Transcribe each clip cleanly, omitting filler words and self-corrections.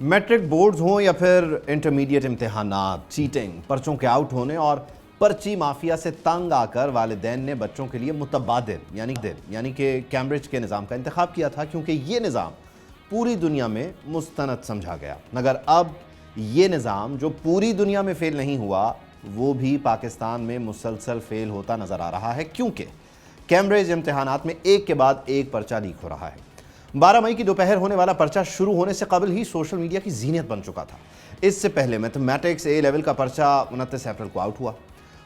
Matric boards हों या फिर इंटरमीडिएट इम्तिहानात, चीटिंग, पर्चों के आउट होने और पर्ची माफिया से तंग आकर वालिदैन ने बच्चों के लिए मुतबादिल यानी कि कैम्ब्रिज के निज़ाम का इंतखाब किया था, क्योंकि ये निज़ाम पूरी दुनिया में मुस्तनद समझा गया। मगर अब ये निज़ाम जो पूरी दुनिया में फेल नहीं हुआ, वो भी पाकिस्तान में मुसलसल फेल होता नज़र आ रहा है, क्योंकि कैम्ब्रिज इम्तिहानात में एक के बाद एक पर्चा लीक हो रहा है। 12 मई की दोपहर होने वाला पर्चा शुरू होने से कबल ही सोशल मीडिया की जीनियत बन चुका था। इससे पहले मैथमेटिक्स ए लेवल का पर्चा 29 अप्रैल को आउट हुआ।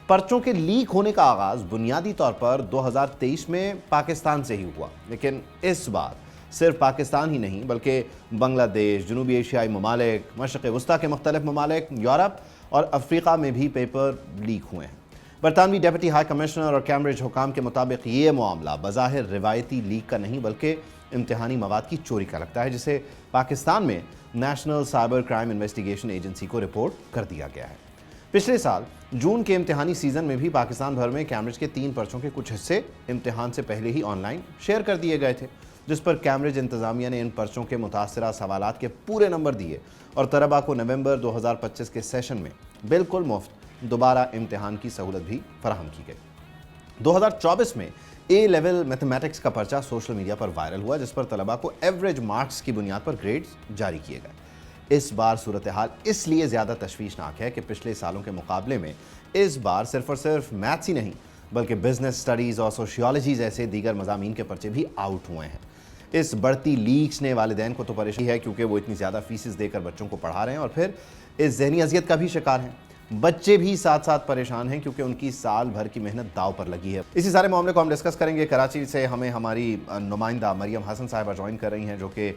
पर्चों के लीक होने का आगाज बुनियादी तौर पर 2023 में पाकिस्तान से ही हुआ, लेकिन इस बार सिर्फ पाकिस्तान ही नहीं बल्कि बांग्लादेश, जनूबी एशियाई ममालिक, मशरक़ वस्ता के मुख्तलिफ ममालिक, यूरोप और अफ्रीका में भी पेपर लीक हुए हैं। बरतानवी डेप्यूटी हाई कमिश्नर और कैम्ब्रिज हुकाम के मुताबिक ये मामला बज़ाहिर रिवायती लीक का नहीं बल्कि इम्तिहानी मवाद की चोरी का लगता है, जिसे पाकिस्तान में national cyber crime investigation agency को रिपोर्ट कर दिया गया है। पिछले साल जून के इम्तिहानी सीजन में भी पाकिस्तान भर में कैम्ब्रिज के 3 पर्चों के कुछ हिस्से इम्तिहान से पहले ही ऑनलाइन शेयर कर दिए गए थे, जिस पर कैम्ब्रिज इंतजामिया ने इन पर्चों के मुतासरा सवालात के पूरे नंबर दिए और तलबा को नवंबर 2025 के सेशन में बिल्कुल मुफ्त दोबारा इम्तिहान की सहूलत भी फराहम की गई। 2024 में ए लेवल मैथमेटिक्स का पर्चा सोशल मीडिया पर वायरल हुआ, जिस पर तलबा को एवरेज मार्क्स की बुनियाद पर ग्रेड्स जारी किए गए। इस बार सूरत हाल इसलिए ज़्यादा तशवीशनाक है कि पिछले सालों के मुकाबले में इस बार सिर्फ और सिर्फ मैथ्स ही नहीं बल्कि बिजनेस स्टडीज़ और सोशियोलॉजी जैसे दीगर मज़ामीन के पर्चे भी आउट हुए हैं। इस बढ़ती लीक्स ने वालिदैन को तो परेशानी है, क्योंकि वो इतनी ज़्यादा फीसेस देकर बच्चों को पढ़ा रहे हैं और फिर इस ज़हनी अजियत का भी शिकार हैं। बच्चे भी साथ साथ परेशान हैं, क्योंकि उनकी साल भर की मेहनत दाव पर लगी है। इसी सारे मामले को हम डिस्कस करेंगे। कराची से हमें हमारी नुमाइंदा मरियम हसन साहिबा ज्वाइन कर रही हैं, जो कि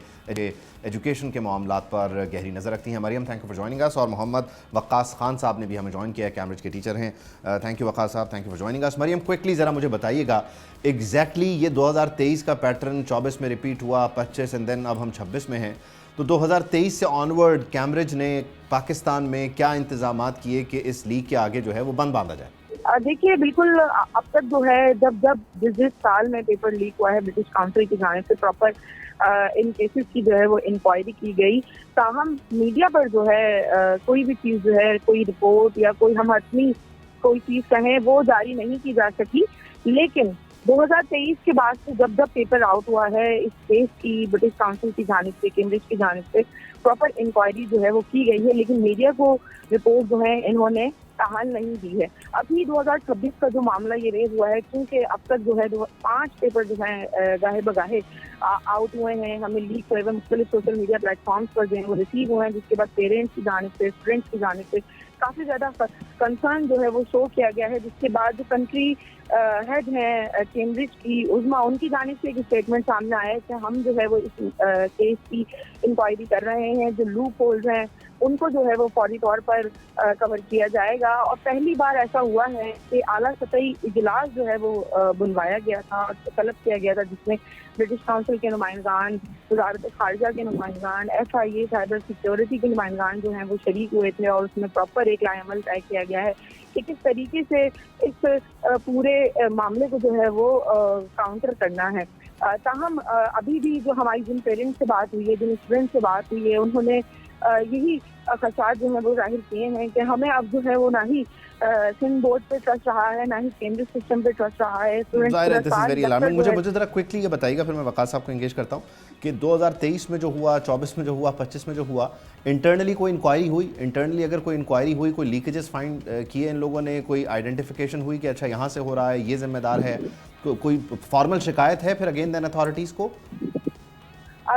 एजुकेशन के मामलात पर गहरी नज़र रखती हैं। Mariam, thank you for joining us. और मोहम्मद वक्कास खान साहब ने भी हमें ज्वाइन किया है, कैम्ब्रिज के टीचर हैं। थैंक यू वक्कास साहब, thank you for joining us. Mariam, quickly ज़रा मुझे बताइएगा एग्जैक्टली ये 2023 का पैटर्न 24 में रिपीट हुआ, 25 एंड देन अब हम 26 में हैं, तो 2023 से ऑनवर्ड कैम्ब्रिज ने पाकिस्तान में क्या इंतजामात किए कि इस लीग के आगे जो है वो बंद बांधा जाए? देखिए, बिल्कुल अब तक जो है जब जिस साल में पेपर लीक हुआ है, ब्रिटिश काउंसिल की जानिब से प्रॉपर इन केसेस की जो है वो इंक्वायरी की गई। ताहम मीडिया पर जो है कोई भी चीज़ जो है, कोई रिपोर्ट या कोई हम अपनी कोई चीज़ कहें वो जारी नहीं की जा सकी। लेकिन 2023 के बाद से जब पेपर आउट हुआ है, इस केस की ब्रिटिश काउंसिल की जानिब से, कैम्ब्रिज की जानिब से प्रॉपर इंक्वायरी जो है वो की गई है, लेकिन मीडिया को रिपोर्ट जो है इन्होंने ताहाल नहीं दी है। अभी 2026 का जो मामला ये रेज हुआ है, क्योंकि अब तक जो है 5 पेपर जो है गाहे बगाहे आउट हुए हैं, हमें लीक हुए हुए मुख्तलिफ सोशल मीडिया प्लेटफॉर्म्स पर जो है वो रिसीव हुए हैं, जिसके बाद पेरेंट्स की जानिब से, स्टूडेंट्स की जानिब से काफ़ी ज़्यादा कंसर्न जो है वो शो किया गया है। जिसके बाद जो कंट्री हेड हैं कैम्ब्रिज की, उज़मा, उनकी जानिब से एक स्टेटमेंट सामने आया है कि हम जो है वो इस केस की इंक्वायरी कर रहे हैं, जो लूप होल्स हैं उनको जो है वो फौरी तौर पर कवर किया जाएगा। और पहली बार ऐसा हुआ है कि आला सतही इजलास जो है वो बुलवाया गया था, तलब किया गया था, जिसमें ब्रिटिश काउंसिल के नुमाइंदान, वज़ारत खारजा के नुमाइंदान, FIA साइबर सिक्योरिटी के नुमाइंदान जो हैं वो शरीक हुए थे, और उसमें प्रॉपर एक लाएअमल तय किया गया है कि किस तरीके से इस पूरे मामले को जो है वो काउंटर करना है। ताहम अभी भी जो हमारी जिन पेरेंट्स से बात हुई है, जिन स्टूडेंट्स से बात हुई है, उन्होंने यही खदशात जो है वो जाहिर किए हैं कि हमें अब जो है वो ना ही सिंध बोर्ड पे ट्रस्ट रहा है, ना ही कैम्ब्रिज सिस्टम पे ट्रस्ट रहा है। मुझे जरा क्विकली ये बताइएगा, फिर मैं वकास साहब को एंगेज करता हूँ कि 2023 में जो हुआ, 24 में जो हुआ, 25 में जो हुआ, इंटरनली कोई इंक्वायरी हुई? इंटरनली अगर कोई इंक्वायरी हुई, कोई लीकेजेस फाइंड किए इन लोगों ने, कोई आइडेंटिफिकेशन हुई कि अच्छा यहाँ से हो रहा है, ये जिम्मेदार है, कोई फॉर्मल शिकायत है फिर अगेन देन अथॉरिटीज़ को?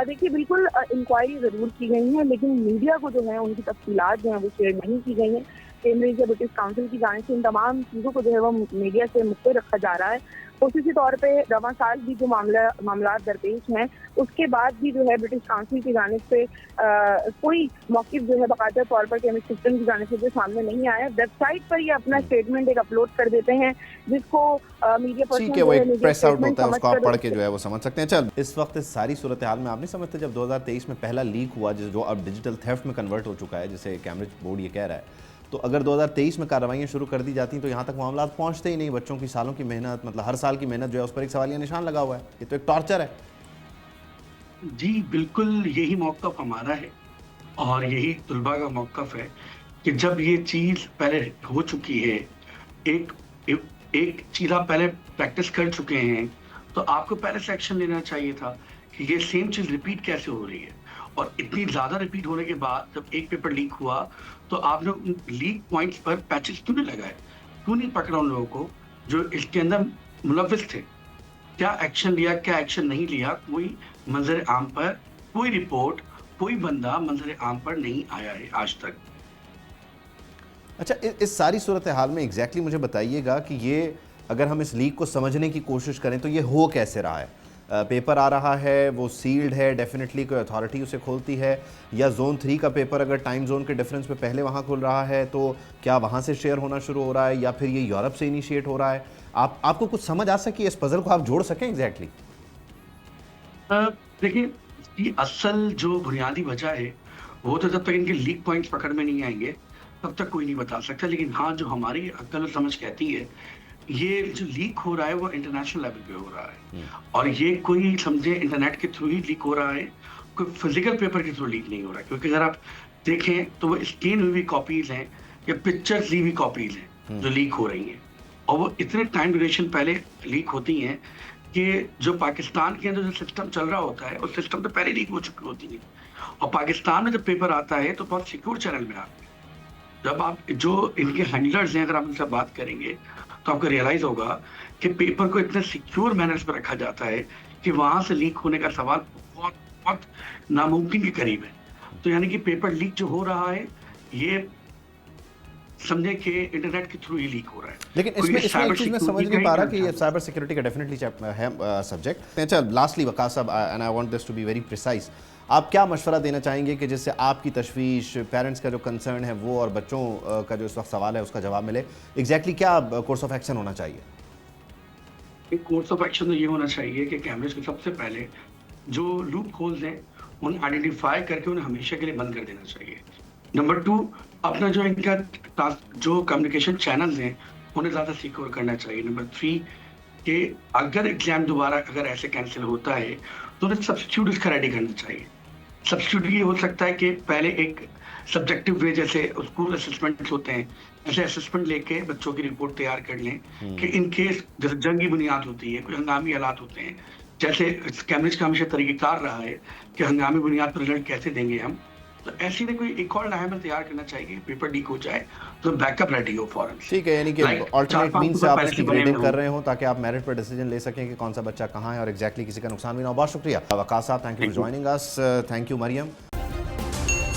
देखिए, बिल्कुल इंक्वायरी ज़रूर की गई है, लेकिन मीडिया को जो है उनकी तफसीलात जो है वो शेयर नहीं की गई हैं। कैम्ब्रिज या ब्रिटिश काउंसिल की जानिब से इन तमाम चीज़ों को जो है वो मीडिया से मुख्तर रखा जा रहा है। खुसूसी तौर पे रवां साल भी जो मामलात दरपेश हैं, उसके बाद भी जो है ब्रिटिश काउंसिल की जानिब से कोई मौक़िफ़ जो है बाकायदा तौर पर कैम्ब्रिज सिस्टम की जानिब से जो सामने नहीं आया। वेबसाइट पर ये अपना स्टेटमेंट एक अपलोड कर देते हैं, जिसको मीडिया पर्सन वो एक प्रेस आउट होता है, उसको आप पढ़ के जो है वो समझ सकते हैं। चल, इस वक्त इस सारी सूरत हाल में आप नहीं समझते जब 2023 में पहला लीक हुआ, जो अब डिजिटल थेफ्ट में कन्वर्ट हो चुका है, जिसे कैम्ब्रिज बोर्ड ये कह रहा है, तो अगर 2023 में कार्रवाइयाँ शुरू कर दी जाती तो यहाँ तक मामला पहुँचते ही नहीं। बच्चों की सालों की मेहनत, मतलब हर साल की मेहनत जो है उस पर एक सवालिया निशान लगा हुआ है। ये तो एक टॉर्चर है। जी बिल्कुल, यही मौक़िफ़ हमारा है और यही तुलबा का मौक़िफ़ है कि जब ये चीज़ पहले हो चुकी है, एक एक एक चीज़ आप पहले प्रैक्टिस कर चुके हैं, तो आपको पहले से एक्शन लेना चाहिए था कि ये सेम चीज़ रिपीट कैसे हो रही है। और इतनी ज़्यादा रिपीट होने के बाद जब एक पेपर लीक हुआ, तो आपने उन लीक पॉइंट्स पर पैचेज़ क्यों नहीं लगाए? क्यों नहीं पकड़ा उन लोगों को जो इसके अंदर मुलव्विस थे? क्या एक्शन लिया, क्या एक्शन नहीं लिया? कोई मंज़र आम पर, कोई रिपोर्ट, कोई बंदा मंज़र आम पर नहीं आया है आज तक। अच्छा, इस सारी सूरत हाल में एग्जैक्टली मुझे बताइएगा कि ये अगर हम इस लीक को समझने की कोशिश करें तो ये हो कैसे रहा है? पेपर आ रहा है, वो सील्ड है, डेफिनेटली कोई अथॉरिटी उसे खोलती है, या जोन 3 का पेपर अगर टाइम जोन के डिफरेंस में पहले वहाँ खुल रहा है तो क्या वहाँ से शेयर होना शुरू हो रहा है, या फिर ये यूरोप से इनिशिएट हो रहा है? आपको कुछ समझ आ सके, इस पजल को आप जोड़ सकें एग्जैक्टली? देखिए, इसकी असल जो बुनियादी वजह है, वो तो जब तक इनके लीक पॉइंट्स पकड़ में नहीं आएँगे, तब तक कोई नहीं बता सकता। लेकिन हाँ, जो हमारी अक्ल और समझ कहती है, ये जो लीक हो रहा है, वो इंटरनेशनल लेवल पे हो रहा है। और ये कोई समझे इंटरनेट के थ्रू ही लीक हो रहा है, कोई फिज़िकल पेपर के थ्रू लीक नहीं हो रहा है। क्योंकि अगर आप देखें, तो वो स्कैन हुई हुई कॉपीज़ हैं या पिक्चर्स ली हुई कॉपीज़ हैं, जो लीक हो रही हैं। और वो इतने टाइम ड्यूरेशन पहले लीक होती हैं कि जो पाकिस्तान के अंदर जो सिस्टम चल रहा होता है, उस सिस्टम तो पहले लीक हो चुकी होती है। और पाकिस्तान में जब पेपर आता है तो बहुत सिक्योर चैनल में आता है। जब आप जो इनके हैंडलर्स हैं, अगर आप उनसे बात करेंगे, तो आपको रियलाइज़ होगा कि पेपर को इतने सिक्योर मैनर्स पे रखा जाता है कि वहाँ से लीक होने का सवाल बहुत बहुत नामुमकिन के करीब है। तो यानी कि पेपर लीक जो हो रहा है, ये समझे कि इंटरनेट के थ्रू ही लीक हो रहा है। लेकिन कोई इसमें साइबर एक चीज़ मैं समझ सिक्योरिटी नहीं का पा ही रहा कि ये ध्यान- साइबर सिक्योरिटी का डेफिनेटली है सब्जेक्ट। अच्छा, लास्टली वकास साहब, and I want this to be very precise, आप क्या मशवरा देना चाहेंगे कि जिससे आपकी तशवीश, पेरेंट्स का जो कंसर्न है वो, और बच्चों का जो इस वक्त सवाल है उसका जवाब मिले? एग्जैक्टली क्या कोर्स ऑफ एक्शन होना चाहिए? एक कोर्स ऑफ एक्शन तो ये होना चाहिए कि कैमरेज को सबसे पहले जो लूप होल्स हैं, उन्हें आइडेंटिफाई करके उन्हें हमेशा के लिए बंद कर देना चाहिए। नंबर 2, अपना जो इनका जो कम्युनिकेशन चैनल्स हैं, उन्हें ज़्यादा सिक्योर करना चाहिए। नंबर 3, कि अगर एग्ज़ाम दोबारा अगर ऐसे कैंसिल होता है, तो उन्हें सब्स्टिट्यूट इसका रेडी करना चाहिए। सब्स्टिट्यूट ये हो सकता है कि पहले एक सब्जेक्टिव वे, जैसे स्कूल असेसमेंट्स होते हैं, ऐसे असेसमेंट लेके बच्चों की रिपोर्ट तैयार कर लें कि इन केस जैसे जंग की बुनियाद होती है, कोई हंगामी हालात होते हैं, जैसे कैम्ब्रिज का हमेशा तरीक़ेकार रहा है कि हंगामी बुनियाद पर रिजल्ट कैसे देंगे हम, तो ऐसी में कोई एक और लाइनमैन तैयार करना चाहिए, पेपर लीक हो जाए तो बैकअप रेडी हो फौरन से। ठीक है, यानी कि Like, ऑल्टरनेट 4-5 मीन से पेपर आप पहले इसकी से बने ग्रेडिंग हुए कर हों। रहे हो ताकि आप मेरिट पर डिसीजन ले सकें कि कौन सा बच्चा कहाँ है और एग्जैक्टली किसी का नुकसान भी ना हो। बहुत शुक्रिया वकास साहब, thank you for joining us. Thank you Mariam.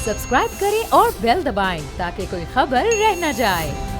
Subscribe करें और बेल दबाएं ताकि कोई खबर रह न जाए।